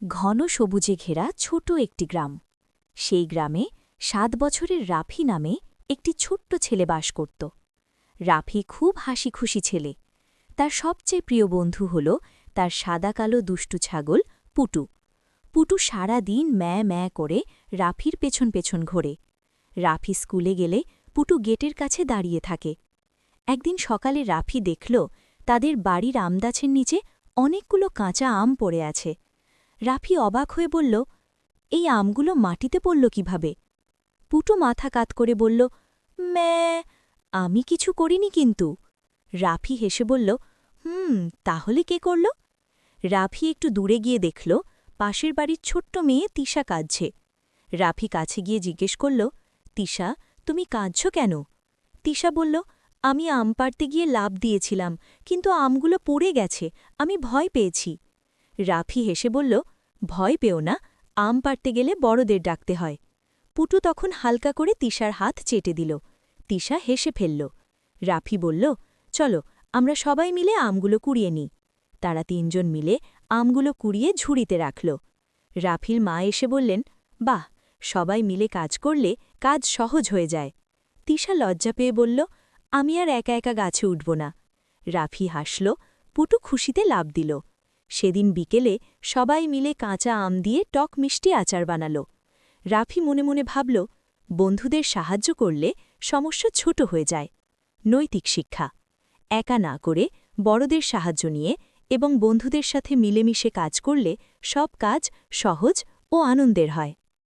ঘন সবুজে ঘেরা ছোট একটি গ্রাম। সেই গ্রামে ৭ বছরের রাফি নামে একটি ছোট্ট ছেলে বাস করত। রাফি খুব হাসিখুশি ছেলে। তার সবচেয়ে প্রিয় বন্ধু হল তার সাদা-কালো দুষ্টু ছাগল পুটু। পুটু সারা দিন ম্যাঁ ম্যাঁ করে রাফির পেছন পেছন ঘোরে। রাফি স্কুলে গেলে পুটু গেটের কাছে দাঁড়িয়ে থাকে। একদিন সকালে রাফি দেখল তাদের বাড়ির আমগাছের নিচে অনেকগুলো কাঁচা আম পড়ে আছে। রাফি অবাক হয়ে বলল, এই আমগুলো মাটিতে পড়ল কিভাবে? পুটু মাথা কাত করে বলল, ম্যাঁ, আমি কিছু করিনি কিন্তু। রাফি হেসে বলল, তাহলে কে করল? রাফি একটু দূরে গিয়ে দেখল পাশের বাড়ির ছোট্ট মেয়ে তিশা কাঁদছে। রাফি কাছে গিয়ে জিজ্ঞেস করল, তিশা, তুমি কাঁদছ কেন? তিশা বলল, আমি আম পাড়তে গিয়ে লাফ দিয়েছিলাম, কিন্তু আমগুলো পড়ে গেছে, আমি ভয় পেয়েছি। রাফি হেসে বলল, ভয় পেও না, আম পাড়তে গেলে বড়দের ডাকতে হয়। পুটু তখন হালকা করে তিশার হাত চেটে দিল। তিশা হেসে ফেলল। রাফি বলল, চলো আমরা সবাই মিলে আমগুলো কুড়িয়ে নিই। তারা ৩ জন মিলে আমগুলো কুড়িয়ে ঝুড়িতে রাখল। রাফির মা এসে বললেন, বাহ, সবাই মিলে কাজ করলে কাজ সহজ হয়ে যায়। তিশা লজ্জা পেয়ে বলল, আমি আর একা একা গাছে উঠব না। রাফি হাসল, পুটু খুশিতে লাফ দিল। সেদিন বিকেলে সবাই মিলে কাঁচা আম দিয়ে টক মিষ্টি আচার বানাল। রাফি মনে মনে ভাবল, বন্ধুদের সাহায্য করলে সমস্যা ছোট হয়ে যায়। নৈতিক শিক্ষা: একা না করে বড়দের সাহায্য নিয়ে এবং বন্ধুদের সাথে মিলেমিশে কাজ করলে সব কাজ সহজ ও আনন্দের হয়।